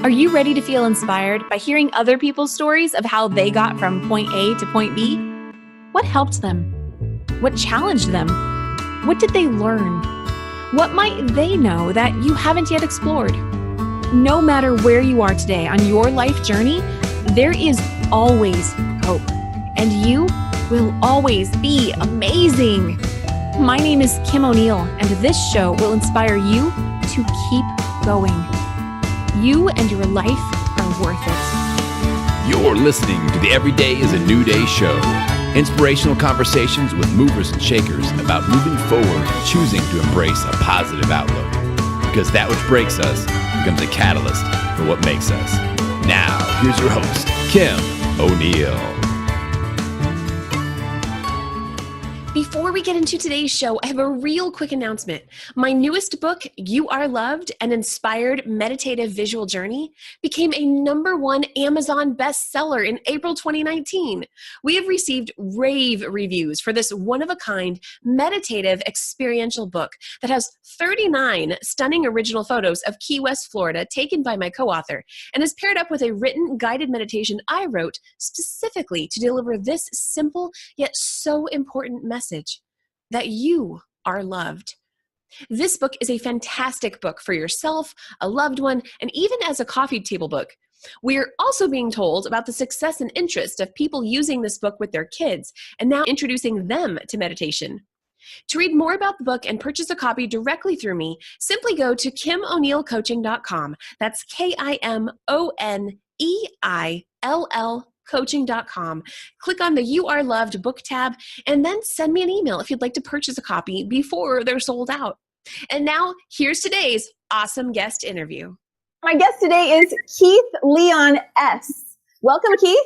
Are you ready to feel inspired by hearing other people's stories of how they got from point A to point B? What helped them? What challenged them? What did they learn? What might they know that you haven't yet explored? No matter where you are today on your life journey, there is always hope, and you will always be amazing. My name is Kim O'Neill, and this show will inspire you to keep going. You and your life are worth it. You're listening to the Everyday is a New Day show. Inspirational conversations with movers and shakers about moving forward and choosing to embrace a positive outlook. Because that which breaks us becomes a catalyst for what makes us. Now, here's your host, Kim O'Neill. Before we get into today's show, I have a real quick announcement. My newest book, You Are Loved, an Inspired Meditative Visual Journey, became a #1 Amazon bestseller in April 2019. We have received rave reviews for this one-of-a-kind meditative experiential book that has 39 stunning original photos of Key West, Florida, taken by my co-author, and is paired up with a written guided meditation I wrote specifically to deliver this simple yet so important message that you are loved. This book is a fantastic book for yourself, a loved one, and even as a coffee table book. We're also being told about the success and interest of people using this book with their kids and now introducing them to meditation. To read more about the book and purchase a copy directly through me, simply go to KimO'NeillCoaching.com. That's KIMONEILL coaching.com. Click on the You Are Loved book tab and then send me an email if you'd like to purchase a copy before they're sold out. And now here's today's awesome guest interview. My guest today is Keith Leon S. Welcome, Keith.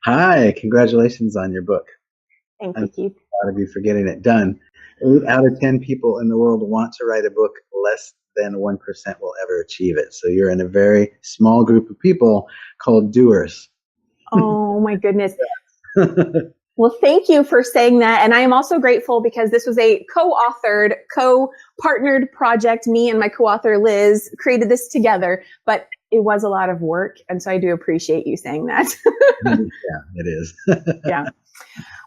Hi, congratulations on your book. Thank you, Keith. I'm proud of you for getting it done. 8 out of 10 people in the world want to write a book. Less than 1% will ever achieve it. So you're in a very small group of people called doers. Oh my goodness. Well, thank you for saying that. And I am also grateful because this was a co-authored, co-partnered project. Me and my co-author Liz created this together, but it was a lot of work. And so I do appreciate you saying that. Yeah, it is. Yeah.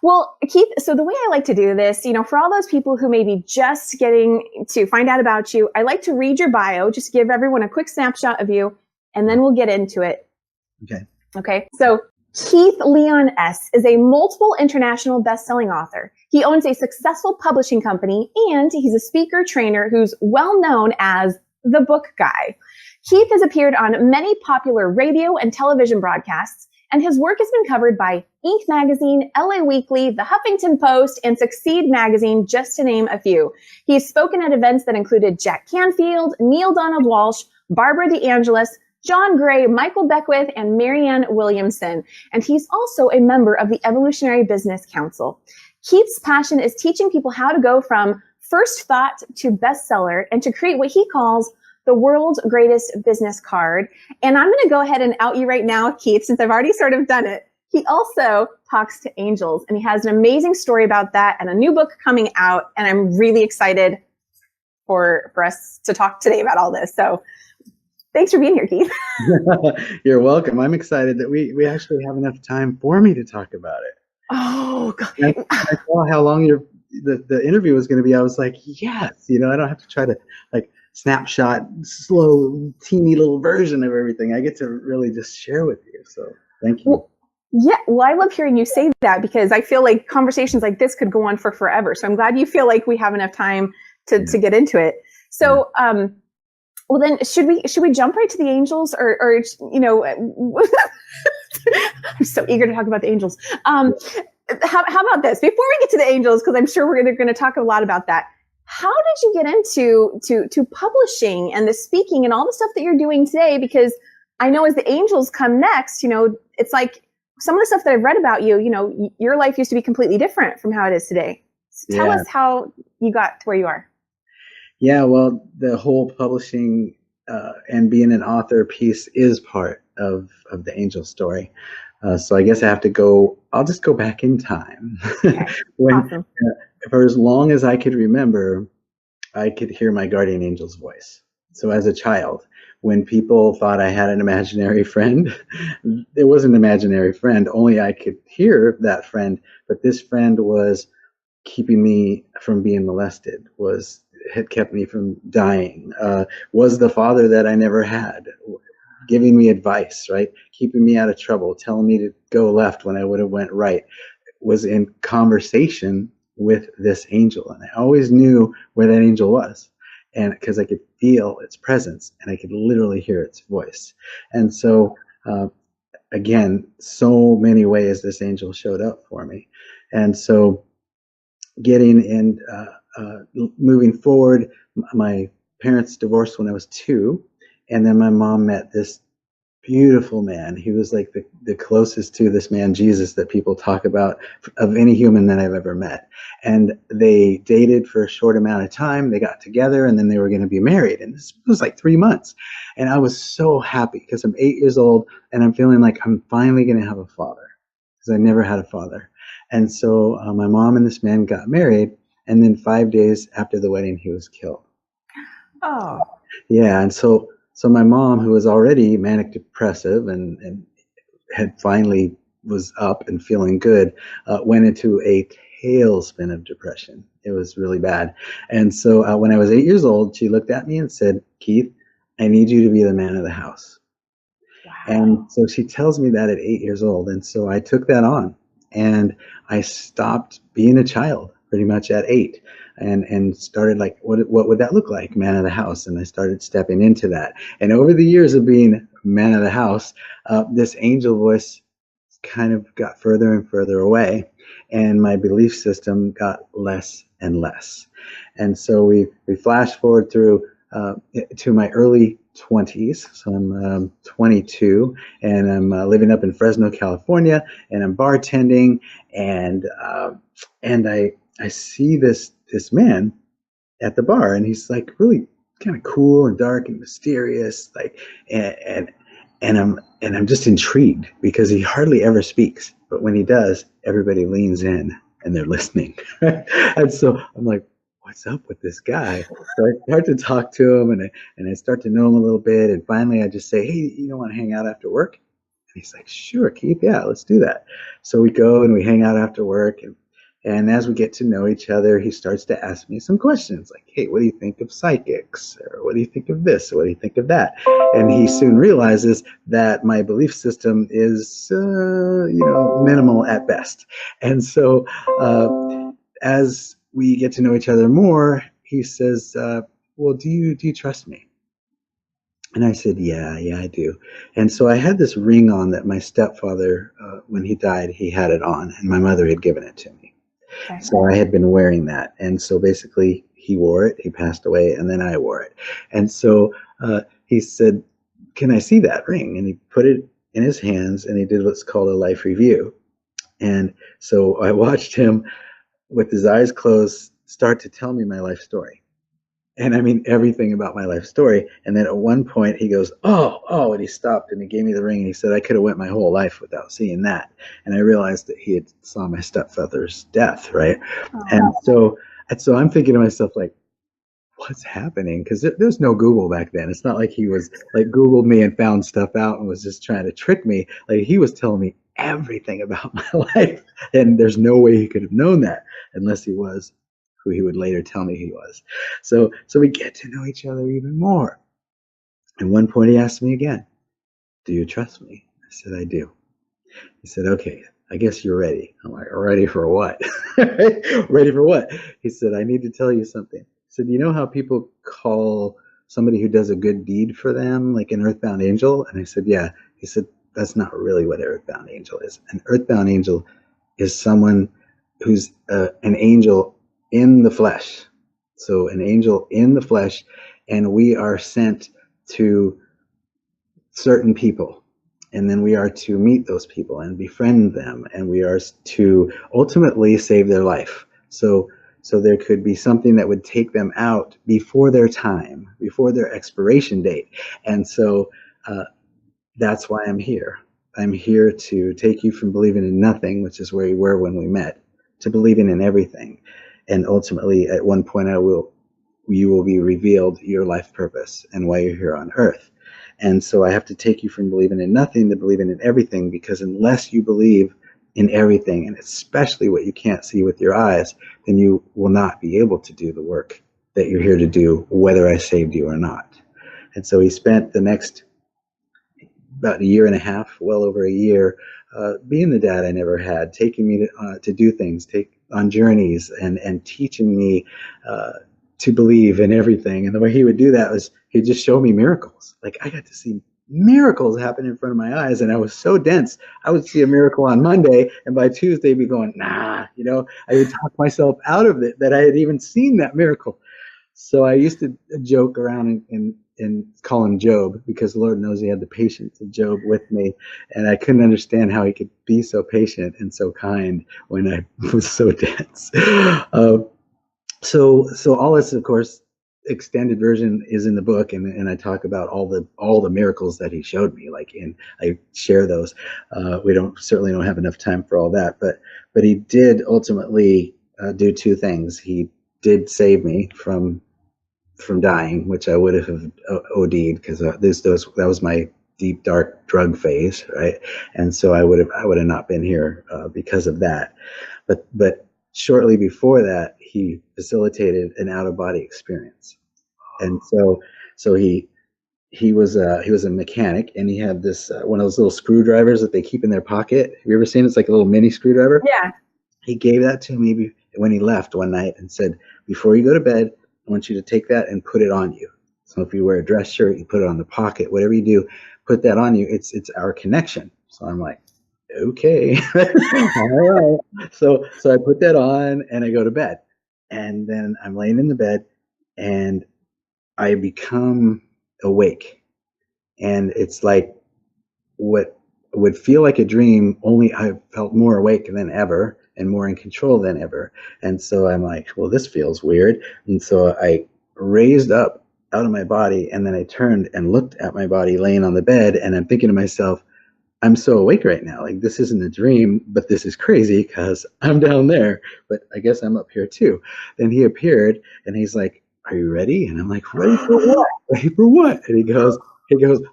Well, Keith, so the way I like to do this, for all those people who may be just getting to find out about you, I like to read your bio, just give everyone a quick snapshot of you, and then we'll get into it. Okay. So Keith Leon S. is a multiple international best-selling author. He owns a successful publishing company, and he's a speaker trainer who's well known as the book guy. Keith has appeared on many popular radio and television broadcasts, and his work has been covered by Inc. Magazine, LA Weekly, the Huffington Post, and Succeed Magazine, just to name a few. He's spoken at events that included Jack Canfield, Neale Donald Walsch, Barbara Angelis, John Gray, Michael Beckwith, and Marianne Williamson. And he's also a member of the Evolutionary Business Council. Keith's passion is teaching people how to go from first thought to bestseller and to create what he calls the world's greatest business card. And I'm going to go ahead and out you right now, Keith, since I've already sort of done it. He also talks to angels, and he has an amazing story about that and a new book coming out. And I'm really excited for us to talk today about all this. So thanks for being here, Keith. You're welcome. I'm excited that we actually have enough time for me to talk about it. Oh, God. I saw how long the interview was going to be. I was like, yes, I don't have to try to snapshot, slow, teeny little version of everything. I get to really just share with you. So thank you. Well, I love hearing you say that because I feel like conversations like this could go on for forever. So I'm glad you feel like we have enough time to get into it. So, well, then should we jump right to the angels or I'm so eager to talk about the angels. How about this? Before we get to the angels, because I'm sure we're going to talk a lot about that. How did you get into to publishing and the speaking and all the stuff that you're doing today? Because I know as the angels come next, it's like some of the stuff that I've read about you, your life used to be completely different from how it is today. So tell us how you got to where you are. Yeah, well, the whole publishing and being an author piece is part of the angel story. So I guess I'll just go back in time. Okay. Awesome. For as long as I could remember, I could hear my guardian angel's voice. So as a child, when people thought I had an imaginary friend, it was an imaginary friend. Only I could hear that friend, but this friend was keeping me from being molested, had kept me from dying, was the father that I never had, giving me advice, right? Keeping me out of trouble, telling me to go left when I would have went right, was in conversation with this angel. And I always knew where that angel was, and because I could feel its presence and I could literally hear its voice. And so, again, so many ways this angel showed up for me. And so getting in, moving forward, my parents divorced when I was 2. And then my mom met this beautiful man. He was like the closest to this man, Jesus, that people talk about of any human that I've ever met. And they dated for a short amount of time. They got together and then they were going to be married. And this was like 3 months. And I was so happy because I'm 8 years old and I'm feeling like I'm finally going to have a father, because I never had a father. And so my mom and this man got married. And then 5 days after the wedding, he was killed. Oh. Yeah. And so my mom, who was already manic depressive and had finally was up and feeling good, went into a tailspin of depression. It was really bad. And so when I was 8 years old, she looked at me and said, "Keith, I need you to be the man of the house." Wow. And so she tells me that at 8 years old. And so I took that on and I stopped being a child pretty much at 8. And started like, what would that look like, man of the house? And I started stepping into that. And over the years of being man of the house, this angel voice kind of got further and further away, and my belief system got less and less. And so we flash forward through to my early 20s. So I'm 22, and I'm living up in Fresno, California, and I'm bartending, and I see this man at the bar, and he's like really kind of cool and dark and mysterious, like, and I'm just intrigued because he hardly ever speaks, but when he does, everybody leans in and they're listening. And so I'm like, what's up with this guy? So I start to talk to him, and I start to know him a little bit, and finally I just say, "Hey, you don't want to hang out after work?" And he's like, "Sure, Keith, yeah, let's do that." So we go and we hang out after work, and as we get to know each other, he starts to ask me some questions like, "Hey, what do you think of psychics? Or what do you think of this? Or what do you think of that?" And he soon realizes that my belief system is, minimal at best. And so as we get to know each other more, he says, "Well, do you trust me?" And I said, yeah, I do. And so I had this ring on that my stepfather, when he died, he had it on, and my mother had given it to me. Okay. So I had been wearing that. And so basically he wore it, he passed away, and then I wore it. And so he said, "Can I see that ring?" And he put it in his hands, and he did what's called a life review. And so I watched him with his eyes closed start to tell me my life story. And I mean, everything about my life story. And then at one point he goes, oh, and he stopped and he gave me the ring and he said, "I could have went my whole life without seeing that." And I realized that he had saw my stepfather's death, right? Oh. And so I'm thinking to myself, like, what's happening? Because there's no Google back then. It's not like he was like Googled me and found stuff out and was just trying to trick me. Like, he was telling me everything about my life. And there's no way he could have known that unless he was who he would later tell me he was. So we get to know each other even more. At one point he asked me again, "Do you trust me?" I said, "I do." He said, "Okay, I guess you're ready." I'm like, "Ready for what?" "Ready for what?" He said, "I need to tell you something." He said, "You know how people call somebody who does a good deed for them like an earthbound angel?" And I said, "Yeah." He said, "That's not really what an earthbound angel is. An earthbound angel is someone who's an angel in the flesh." So an angel in the flesh, and we are sent to certain people, and then we are to meet those people and befriend them, and we are to ultimately save their life. So there could be something that would take them out before their time, before their expiration date. And so that's why I'm here. I'm here to take you from believing in nothing, which is where you were when we met, to believing in everything. And ultimately, at one point, you will be revealed your life purpose and why you're here on earth. And so I have to take you from believing in nothing to believing in everything, because unless you believe in everything, and especially what you can't see with your eyes, then you will not be able to do the work that you're here to do, whether I saved you or not. And so he spent the next about a year and a half, well over a year, being the dad I never had, taking me to do things, on journeys, and teaching me to believe in everything. And the way he would do that was he'd just show me miracles. Like, I got to see miracles happen in front of my eyes, and I was so dense. I would see a miracle on Monday, and by Tuesday be going, nah, I would talk myself out of it that I had even seen that miracle. So I used to joke around and call him Job, because Lord knows he had the patience of Job with me, and I couldn't understand how he could be so patient and so kind when I was so dense. So all this, of course, extended version is in the book, and I talk about all the miracles that he showed me. I share those. We certainly don't have enough time for all that, but he did ultimately do two things. He did save me from dying, which I would have OD'd, because that was my deep dark drug phase, right? And so I would have not been here because of that. But shortly before that, he facilitated an out-of-body experience. And so he was a mechanic, and he had this one of those little screwdrivers that they keep in their pocket. Have you ever seen it? It's like a little mini screwdriver. Yeah. He gave that to me when he left one night and said, before you go to bed, I want you to take that and put it on you. So if you wear a dress shirt, you put it on the pocket, whatever you do, put that on you. It's our connection. So I'm like, okay. All right. So I put that on and I go to bed, and then I'm laying in the bed and I become awake, and it's like what would feel like a dream, only I felt more awake than ever and more in control than ever. And so I'm like, well, this feels weird. And so I raised up out of my body, and then I turned and looked at my body laying on the bed, and I'm thinking to myself, I'm so awake right now. Like, this isn't a dream, but this is crazy because I'm down there, but I guess I'm up here too. Then he appeared, and he's like, are you ready? And I'm like, ready for what? Ready for what? And he goes,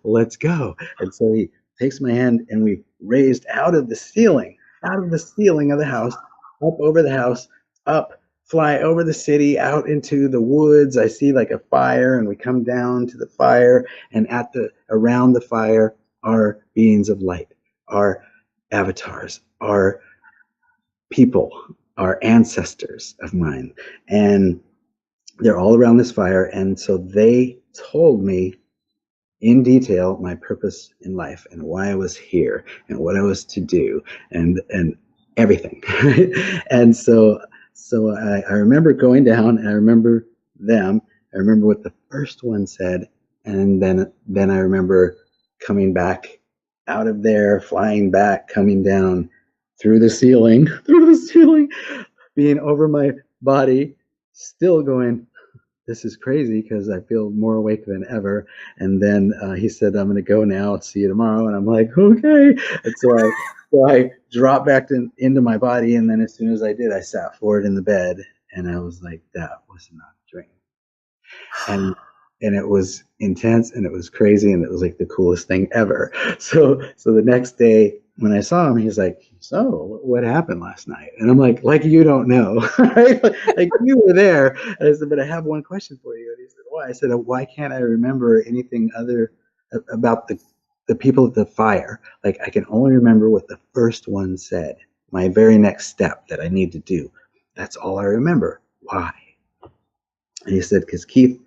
let's go. And so he takes my hand, and we raised out of the ceiling of the house, up over the house, up, fly over the city, out into the woods. I see like a fire, and we come down to the fire, and around the fire are beings of light, are avatars, are people, are ancestors of mine. And they're all around this fire. And so they told me in detail my purpose in life and why I was here and what I was to do and everything. And so I remember going down, and I remember them. I remember what the first one said, and then I remember coming back out of there, flying back, coming down through the ceiling, being over my body, still going, this is crazy because I feel more awake than ever. And then he said, I'm going to go now. See you tomorrow. And I'm like, okay. And so I dropped back into my body. And then as soon as I did, I sat forward in the bed, and I was like, that was not a dream. And it was intense, and it was crazy, and it was like the coolest thing ever. So the next day when I saw him, he's like, so what happened last night? And I'm like you don't know, right? Like you were there. And I said, but I have one question for you. And he said, why? I said, why can't I remember anything other about the people at the fire? Like, I can only remember what the first one said, my very next step that I need to do. That's all I remember. Why? And he said, because Keith,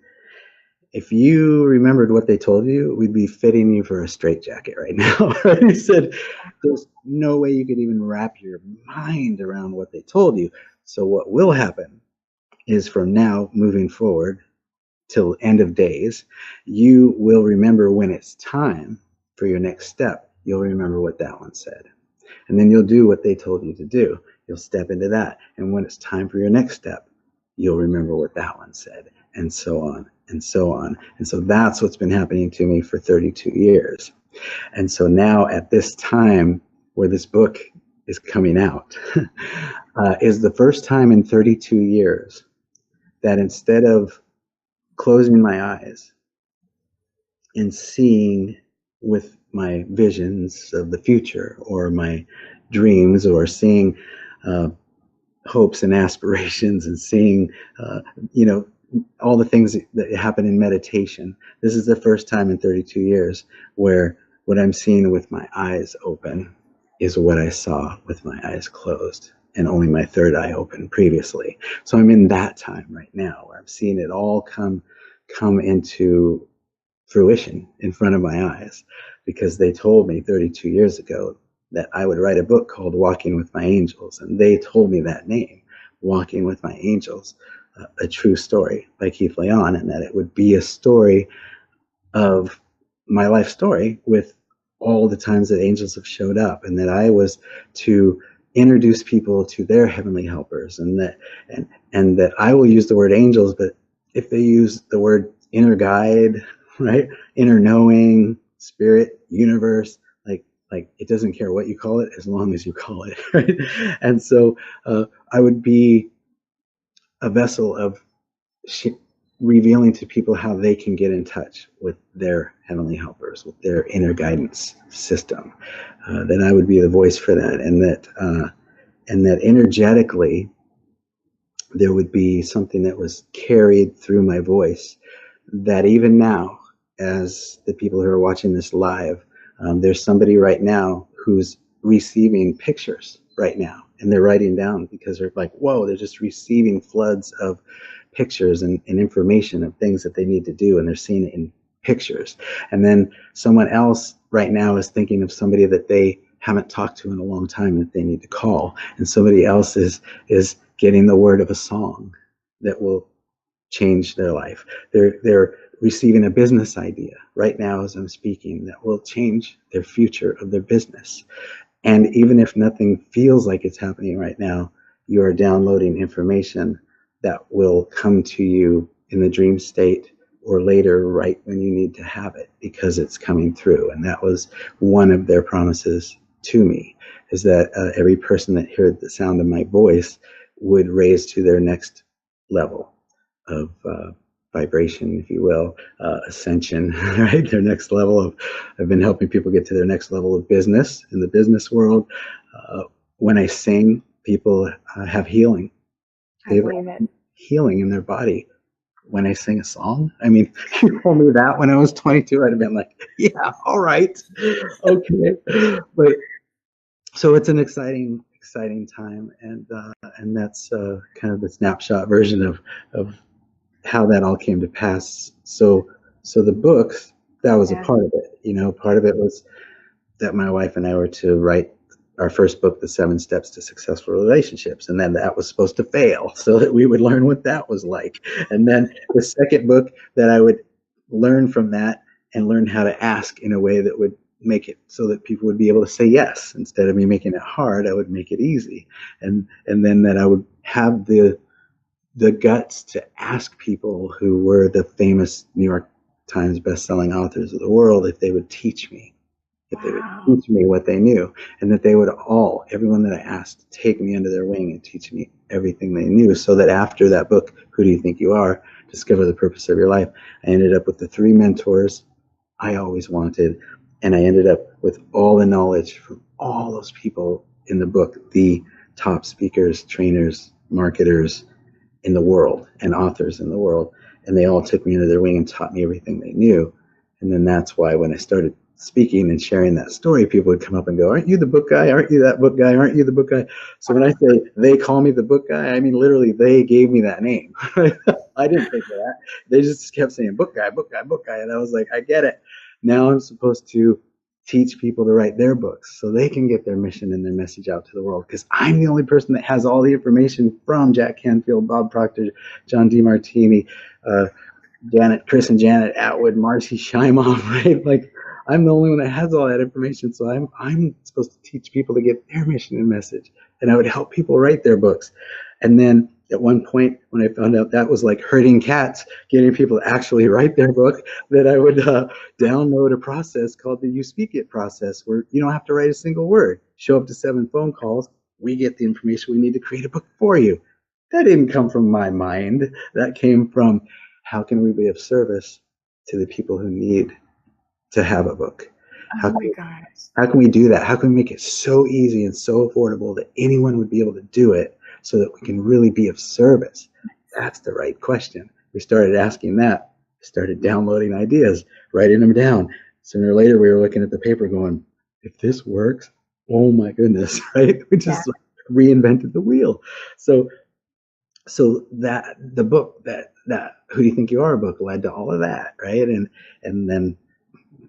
if you remembered what they told you, we'd be fitting you for a straitjacket right now. He said, there's no way you could even wrap your mind around what they told you. So what will happen is, from now moving forward till end of days, you will remember when it's time for your next step. You'll remember what that one said. And then you'll do what they told you to do. You'll step into that. And when it's time for your next step, you'll remember what that one said, and so on. And so on. And so that's what's been happening to me for 32 years. And so now at this time where this book is coming out, is the first time in 32 years that instead of closing my eyes and seeing with my visions of the future, or my dreams, or seeing hopes and aspirations, and seeing, all the things that happen in meditation. This is the first time in 32 years where what I'm seeing with my eyes open is what I saw with my eyes closed, and only my third eye open previously. So I'm in that time right now where I'm seeing it all come into fruition in front of my eyes, because they told me 32 years ago that I would write a book called Walking with My Angels, and they told me that name, Walking with My Angels, a true story by Keith Leon, and that it would be a story of my life story with all the times that angels have showed up, and that I was to introduce people to their heavenly helpers, and that I will use the word angels, but if they use the word inner guide, right, inner knowing, spirit, universe, like it doesn't care what you call it as long as you call it, right? And so I would be a vessel of revealing to people how they can get in touch with their heavenly helpers, with their inner guidance system. That I would be the voice for that, and that energetically there would be something that was carried through my voice, that even now, as the people who are watching this live, there's somebody right now who's receiving pictures right now, and they're writing down because they're like, whoa, they're just receiving floods of pictures and information of things that they need to do, and they're seeing it in pictures. And then someone else right now is thinking of somebody that they haven't talked to in a long time that they need to call, and somebody else is getting the word of a song that will change their life. They're receiving a business idea right now as I'm speaking that will change their future of their business. And even if nothing feels like it's happening right now, you are downloading information that will come to you in the dream state or later, right when you need to have it, because it's coming through. And that was one of their promises to me, is that every person that heard the sound of my voice would raise to their next level of vibration, if you will, ascension, right? Their next level of, I've been helping people get to their next level of business in the business world. When I sing, people have healing. They have healing in their body when I sing a song. I mean, if you told me that when I was 22, I'd have been like, yeah, all right, okay. But so it's an exciting time, and that's kind of the snapshot version of how that all came to pass. So the books, that was a part of it. Part of it was that my wife and I were to write our first book, The 7 Steps to Successful Relationships, and then that was supposed to fail so that we would learn what that was like. And then the second book, that I would learn from that and learn how to ask in a way that would make it so that people would be able to say yes. Instead of me making it hard, I would make it easy. And then that I would have the guts to ask people who were the famous New York Times best-selling authors of the world if they would teach me. If they would teach me what they knew, and that they would everyone that I asked, take me under their wing and teach me everything they knew, so that after that book, Who Do You Think You Are? Discover the Purpose of Your Life, I ended up with the 3 mentors I always wanted, and I ended up with all the knowledge from all those people in the book, the top speakers, trainers, marketers in the world, and authors in the world, and they all took me under their wing and taught me everything they knew. And then that's why when I started speaking and sharing that story, people would come up and go, aren't you the book guy? Aren't you that book guy? Aren't you the book guy? So when I say they call me the book guy, I mean literally they gave me that name. I didn't think of that. They just kept saying book guy, book guy, book guy. And I was like, I get it. Now I'm supposed to teach people to write their books so they can get their mission and their message out to the world, because I'm the only person that has all the information from Jack Canfield, Bob Proctor, John DeMartini, Chris and Janet Atwood, Marcy Shimoff, right? Like, I'm the only one that has all that information, so I'm supposed to teach people to get their mission and message, and I would help people write their books. And then at one point, when I found out that was like herding cats, getting people to actually write their book, that I would download a process called the You Speak It process, where you don't have to write a single word. Show up to 7 phone calls, we get the information we need to create a book for you. That didn't come from my mind. That came from, how can we be of service to the people who need to have a book? Oh my gosh. How can we do that? How can we make it so easy and so affordable that anyone would be able to do it so that we can really be of service? That's the right question. We started asking that, started downloading ideas, writing them down. Sooner or later, we were looking at the paper going, if this works, oh my goodness, right? We just reinvented the wheel. So that the book, that Who Do You Think You Are book led to all of that, right? And then,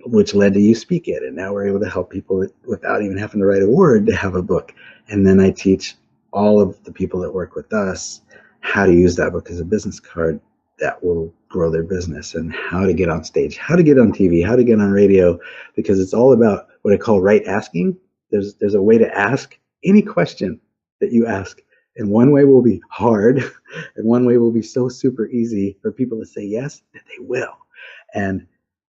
which led to You Speak It. And now we're able to help people without even having to write a word to have a book. And then I teach all of the people that work with us how to use that book as a business card that will grow their business, and how to get on stage, how to get on TV, how to get on radio, because it's all about what I call right asking. There's a way to ask any question that you ask. And one way will be hard, and one way will be so super easy for people to say yes that they will. And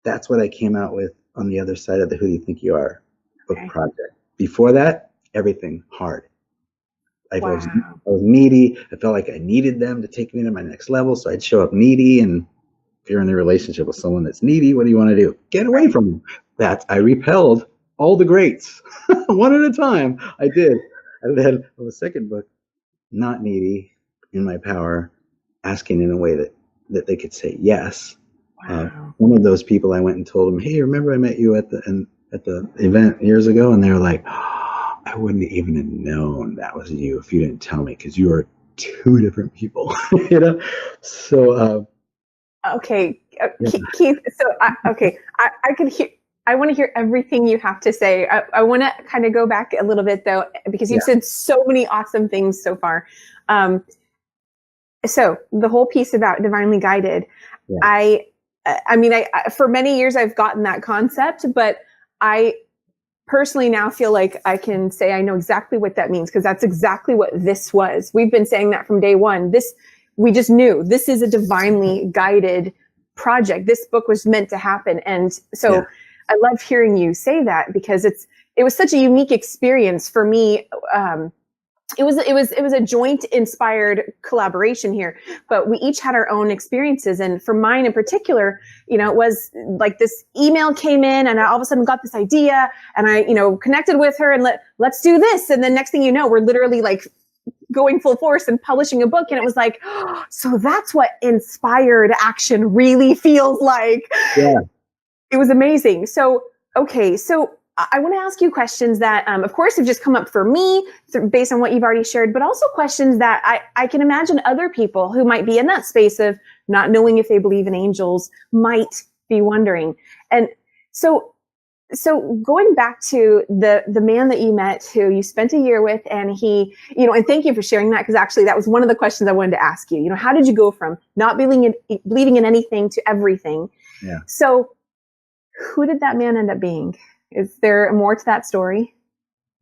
that's what I came out with on the other side of the Who Do You Think You Are book project. Before that, everything hard. I was needy. I felt like I needed them to take me to my next level. So I'd show up needy. And if you're in a relationship with someone that's needy, what do you want to do? Get away from them. I repelled all the greats one at a time. I did. And then on the second book, not needy, in my power, asking in a way that they could say yes. One of those people, I went and told them, hey, remember I met you at the event years ago? And they were like, oh, I wouldn't even have known that was you if you didn't tell me, because you are two different people. You know. So okay, Keith. So I could hear. I want to hear everything you have to say. I want to kind of go back a little bit though, because you've said so many awesome things so far. So the whole piece about divinely guided, I mean, for many years I've gotten that concept, but I personally now feel like I can say I know exactly what that means, because that's exactly what this was. We've been saying that from day one. We just knew this is a divinely guided project. This book was meant to happen. And so I love hearing you say that, because it was such a unique experience for me. It was a joint inspired collaboration here, but we each had our own experiences. And for mine in particular, it was like this email came in and I all of a sudden got this idea, and I, connected with her and let's do this. And then next thing you know, we're literally like going full force and publishing a book. And it was like, oh, so that's what inspired action really feels like. Yeah. It was amazing. So, okay. So I want to ask you questions that, of course, have just come up for me based on what you've already shared, but also questions that I can imagine other people who might be in that space of not knowing if they believe in angels might be wondering. And so going back to the man that you met, who you spent a year with, and he, and thank you for sharing that, because actually that was one of the questions I wanted to ask you. How did you go from not believing in anything to everything? Yeah. So who did that man end up being? Is there more to that story?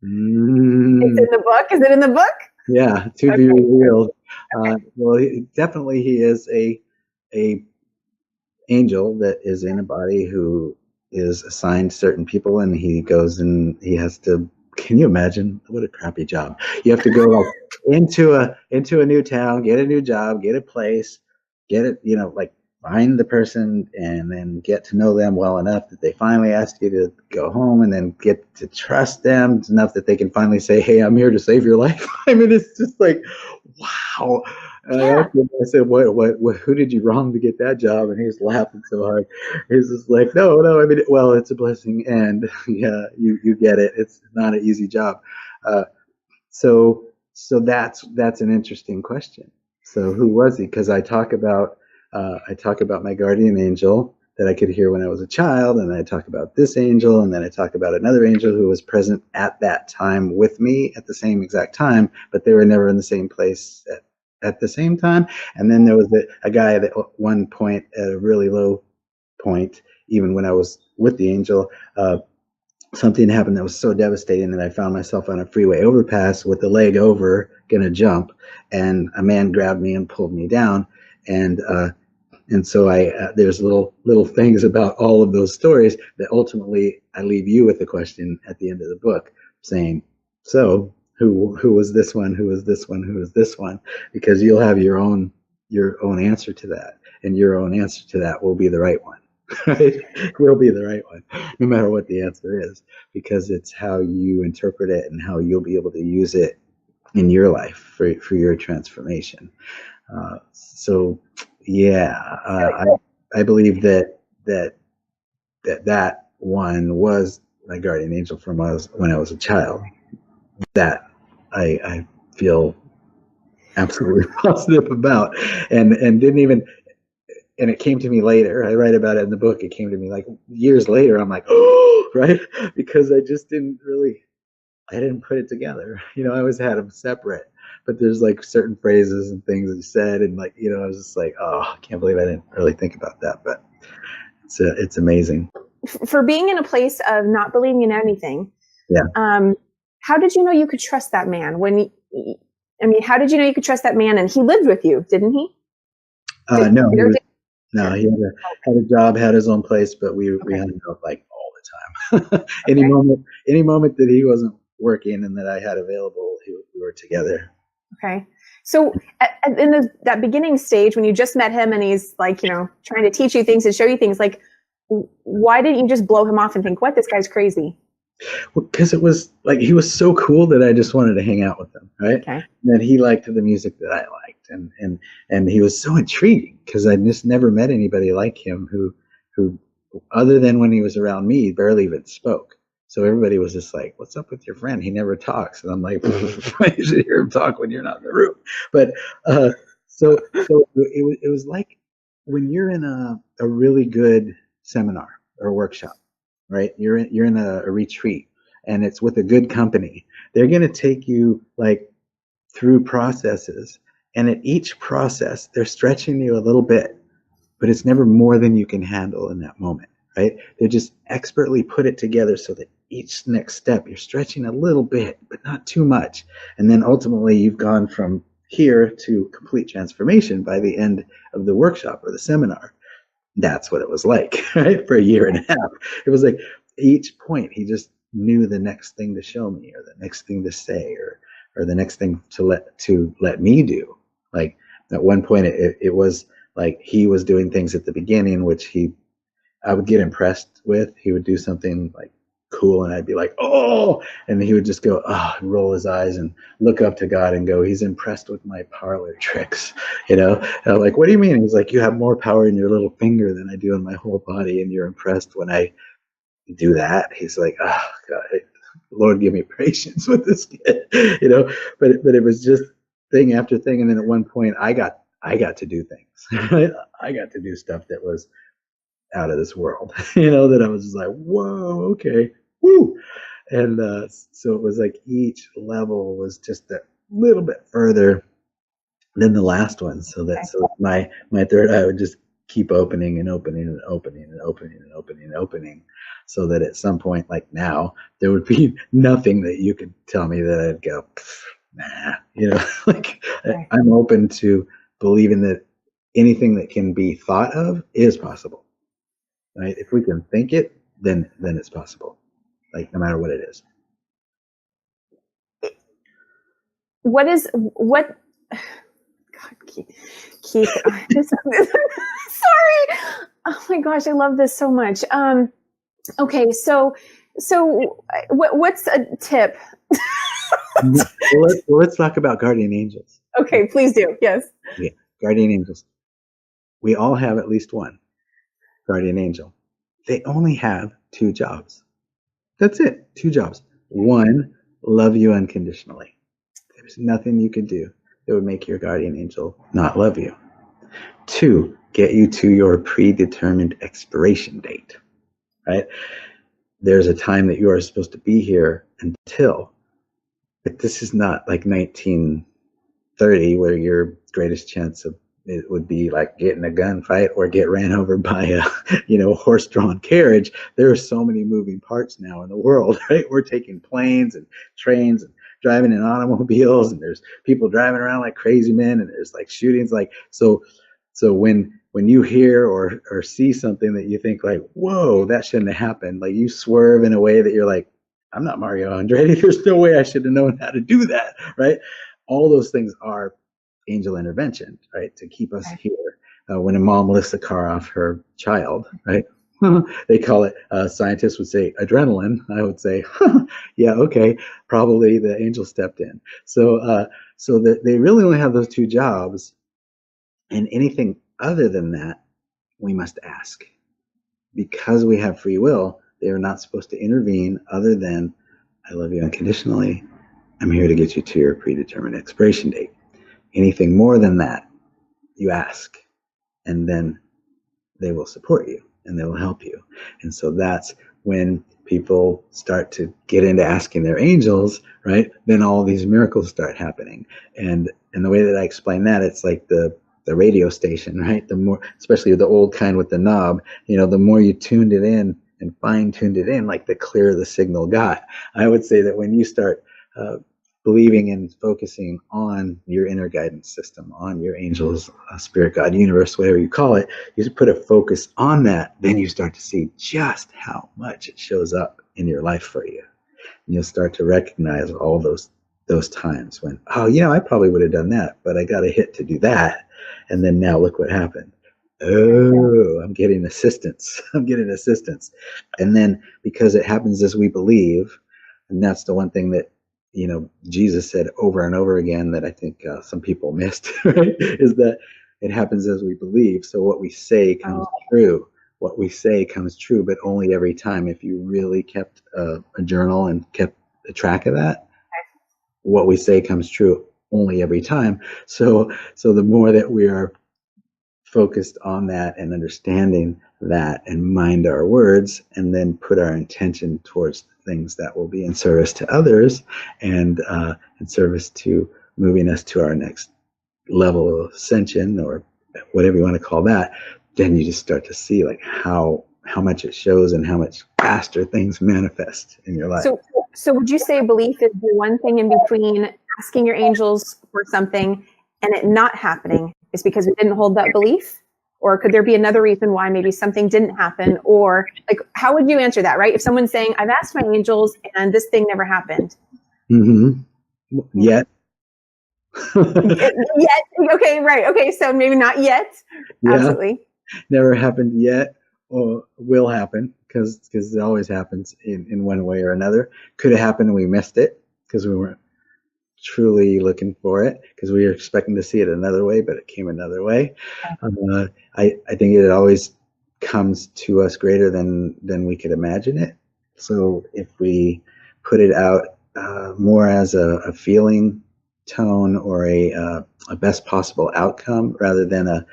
It's in the book. Is it in the book? Yeah, to be revealed. Well, definitely he is a angel that is in a body who is assigned certain people, and he goes and he has to. Can you imagine what a crappy job? You have to go into a new town, get a new job, get a place, get it, find the person, and then get to know them well enough that they finally ask you to go home, and then get to trust them enough that they can finally say, hey, I'm here to save your life. I mean, it's just like, wow. I said, what, who did you wrong to get that job? And he was laughing so hard. He's just like, no, I mean, well, it's a blessing. And yeah, you get it. It's not an easy job. So that's an interesting question. So who was he? Because I talk about my guardian angel that I could hear when I was a child, and I talk about this angel, and then I talk about another angel who was present at that time with me at the same exact time, but they were never in the same place at the same time. And then there was a guy that at one point, at a really low point, even when I was with the angel, something happened that was so devastating that I found myself on a freeway overpass with the leg over, gonna jump, and a man grabbed me and pulled me down. And so there's little things about all of those stories that ultimately I leave you with a question at the end of the book saying, so who was this one? Who was this one? Who was this one? Because you'll have your own answer to that, and your own answer to that will be the right one. Right? Will be the right one, no matter what the answer is, because it's how you interpret it and how you'll be able to use it in your life for your transformation. So yeah, I believe that one was my guardian angel from when I was a child. That I feel absolutely positive about, and didn't even. And it came to me later. I write about it in the book. It came to me like years later. I'm like, oh, right, because I just didn't I didn't put it together. I always had them separate, but there's like certain phrases and things that you said, and like, I was just like, oh, I can't believe I didn't really think about that. But it's amazing. For being in a place of not believing in anything. Yeah. How did you know you could trust that man how did you know you could trust that man? And he lived with you, didn't he? No, he had a job, had his own place, but we hung out like all the time. Any moment that he wasn't working and that I had available, we were together. Okay. So in that beginning stage, when you just met him and he's like, trying to teach you things and show you things, like, why didn't you just blow him off and think, what, this guy's crazy? Because it was like, he was so cool that I just wanted to hang out with him. Right. Okay. And he liked the music that I liked. And he was so intriguing because I just never met anybody like him who, other than when he was around me, barely even spoke. So everybody was just like, what's up with your friend? He never talks. And I'm like, I usually hear him talk when you're not in the room. But so it was like when you're in a really good seminar or workshop, right? You're in a retreat and it's with a good company. They're going to take you like through processes. And at each process, they're stretching you a little bit, but it's never more than you can handle in that moment, right? They just expertly put it together so that each next step, you're stretching a little bit, but not too much. And then ultimately, you've gone from here to complete transformation by the end of the workshop or the seminar. That's what it was like, right? For a year and a half. It was like each point, he just knew the next thing to show me or the next thing to say or the next thing to let me do. Like at one point, it was like he was doing things at the beginning, which I would get impressed with. He would do something like cool, and I'd be like, oh, and he would just go, oh, and roll his eyes and look up to God and go, he's impressed with my parlor tricks, And I'm like, what do you mean? And he's like, you have more power in your little finger than I do in my whole body, and you're impressed when I do that. He's like, oh God, Lord, give me patience with this kid, But it was just thing after thing, and then at one point, I got to do things. Right? I got to do stuff that was out of this world, that I was just like, whoa, okay, woo. And so it was like each level was just a little bit further than the last one. So my third eye would just keep opening and opening and opening and opening and opening and opening, so that at some point, like now, there would be nothing that you could tell me that I'd go, nah, like right. I'm open to believing that anything that can be thought of is possible. Right? If we can think it, then it's possible. Like no matter what it is. God, Keith, sorry. Oh my gosh, I love this so much. Okay, so what's a tip? Let's talk about guardian angels. Okay, please do. Yes. Yeah, guardian angels. We all have at least one guardian angel. They only have 2 jobs. That's it. 2 jobs. 1, love you unconditionally. There's nothing you could do that would make your guardian angel not love you. 2, get you to your predetermined expiration date. Right? There's a time that you are supposed to be here until, but this is not like 1930 where your greatest chance of it would be like getting a gunfight or get ran over by a horse-drawn carriage. There are so many moving parts now in the world, right? We're taking planes and trains and driving in automobiles, and there's people driving around like crazy men, and there's like shootings. Like so when you hear or see something that you think like, whoa, that shouldn't have happened, like you swerve in a way that you're like, I'm not Mario Andretti. There's no way I should have known how to do that, right? All those things are angel intervention, right? To keep us here when a mom lifts the car off her child, right? They call it, scientists would say adrenaline. I would say, yeah, okay, probably the angel stepped in. So that they really only have those two jobs, and anything other than that, we must ask. Because we have free will, they are not supposed to intervene other than, I love you unconditionally. I'm here to get you to your predetermined expiration date. Anything more than that, you ask, and then they will support you and they will help you. And so that's when people start to get into asking their angels, right? Then all these miracles start happening. And the way that I explain that, it's like the radio station, right? The more, especially the old kind with the knob, the more you tuned it in and fine-tuned it in, like the clearer the signal got. I would say that when you start believing and focusing on your inner guidance system, on your angels, spirit, God, universe, whatever you call it, you just put a focus on that, then you start to see just how much it shows up in your life for you. And you'll start to recognize all those times when, I probably would have done that, but I got a hit to do that. And then now look what happened. Oh, I'm getting assistance. And then because it happens as we believe, and that's the one thing that, Jesus said over and over again that I think some people missed, right? Is that it happens as we believe. So what we say comes true. What we say comes true, but only every time. If you really kept a journal and kept a track of that, what we say comes true only every time. So the more that we are focused on that and understanding that and mind our words and then put our intention towards things that will be in service to others and in service to moving us to our next level of ascension or whatever you want to call that, then you just start to see like how much it shows and how much faster things manifest in your life. So would you say belief is the one thing in between asking your angels for something and it not happening is because we didn't hold that belief? Or could there be another reason why maybe something didn't happen? Or like, how would you answer that, right? If someone's saying, I've asked my angels and this thing never happened. Mm-hmm. Yet. Yet. Okay, right. Okay, so maybe not yet. Yeah. Absolutely. Never happened yet or will happen because it always happens in one way or another. Could have happened and we missed it because we weren't truly looking for it because we were expecting to see it another way, but it came another way. I think it always comes to us greater than we could imagine it. So if we put it out more as a feeling tone or a best possible outcome rather than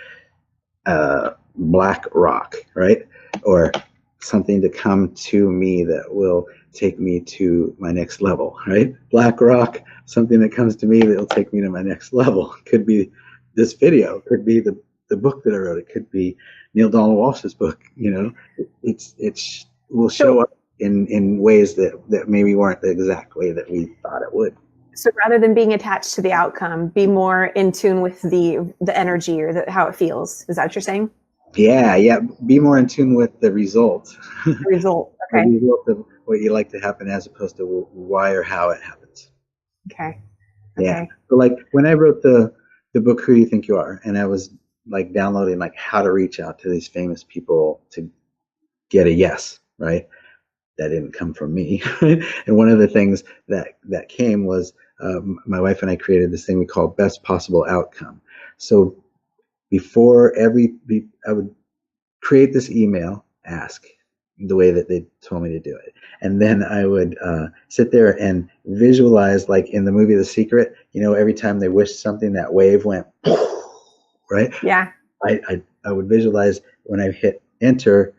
a black rock, right? Or something to come to me that will take me to my next level, right? Black rock, something that comes to me that will take me to my next level. Could be this video, could be the book that I wrote, it could be Neale Donald Walsch's book, it will show up in ways that maybe weren't the exact way that we thought it would. So rather than being attached to the outcome, be more in tune with the energy or how it feels. Is that what you're saying? Yeah. Be more in tune with the result. The result, okay. The result of what you like to happen as opposed to why or how it happens. Okay. Yeah. So like when I wrote the book, Who You Think You Are, and I was like downloading like how to reach out to these famous people to get a yes, right? That didn't come from me. And one of the things that came was my wife and I created this thing we call best possible outcome. So before I would create this email, ask the way that they told me to do it. And then I would sit there and visualize, like in the movie The Secret, every time they wished something, that wave went, right? Yeah. I would visualize when I hit enter,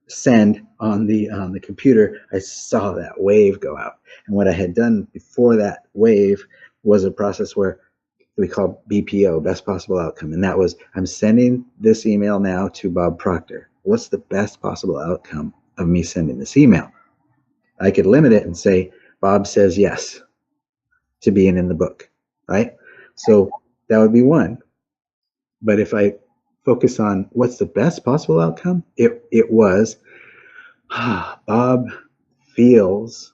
send on the computer, I saw that wave go out. And what I had done before that wave was a process where we call BPO, best possible outcome. And that was, I'm sending this email now to Bob Proctor. What's the best possible outcome of me sending this email? I could limit it and say, Bob says yes to being in the book, right? So that would be one. But if I focus on what's the best possible outcome, it was, Bob feels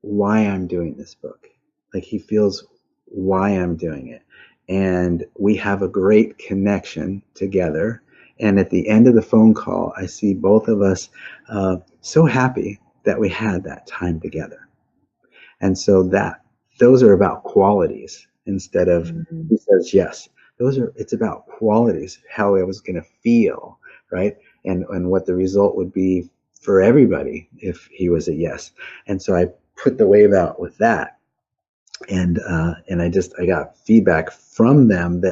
why I'm doing this book. Like he feels why I'm doing it. and we have a great connection together. And at the end of the phone call, I see both of us so happy that we had that time together. And so those are about qualities instead of he says yes. It's about qualities, how I was going to feel, right? And what the result would be for everybody if he was a yes. And so I put the wave out with that. And I got feedback from them,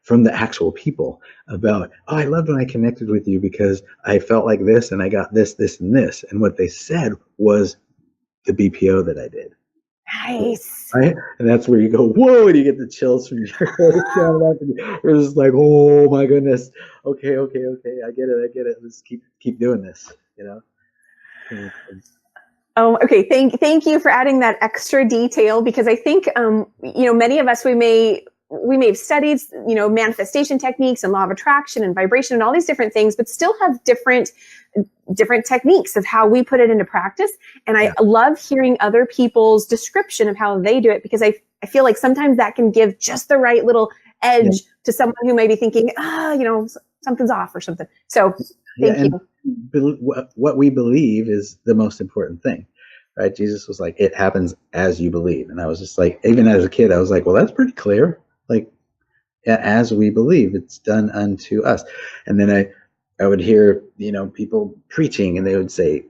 from the actual people, about, oh, I loved when I connected with you because I felt like this and I got this, this, and this. And what they said was the BPO that I did. Nice. Right? And that's where you go, whoa, and you get the chills from your You're just like, oh my goodness. Okay. I get it. Let's keep doing this, you know? Oh, okay. Thank you for adding that extra detail, because I think, many of us, we may have studied, manifestation techniques and law of attraction and vibration and all these different things, but still have different techniques of how we put it into practice. And I love hearing other people's description of how they do it, because I feel like sometimes that can give just the right little edge to someone who may be thinking, something's off or something. So thank you. What we believe is the most important thing, right? Jesus was like, it happens as you believe. And I was just like, even as a kid, I was like, well, that's pretty clear. Like, as we believe, it's done unto us. And then I would hear, people preaching, and they would say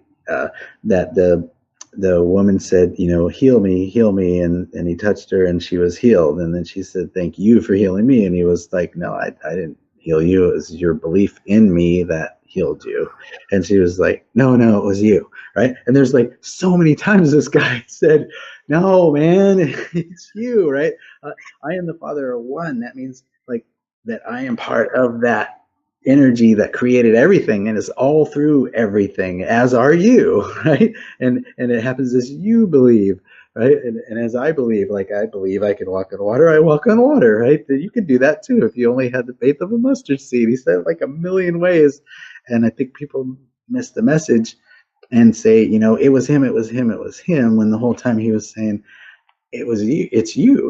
that the woman said, heal me. And he touched her and she was healed. And then she said, thank you for healing me. And he was like, no, I didn't heal you. It was your belief in me that healed you. And she was like, no, it was you. Right. And there's like so many times this guy said, no, man, it's you. Right. I and the Father are one. That means like that I am part of that energy that created everything and is all through everything, as are you. Right. And it happens as you believe. Right. And as I believe I can walk on water, I walk on water. Right. You could do that too if you only had the faith of a mustard seed. He said like a million ways. And I think people miss the message and say, it was him, when the whole time he was saying, it was you,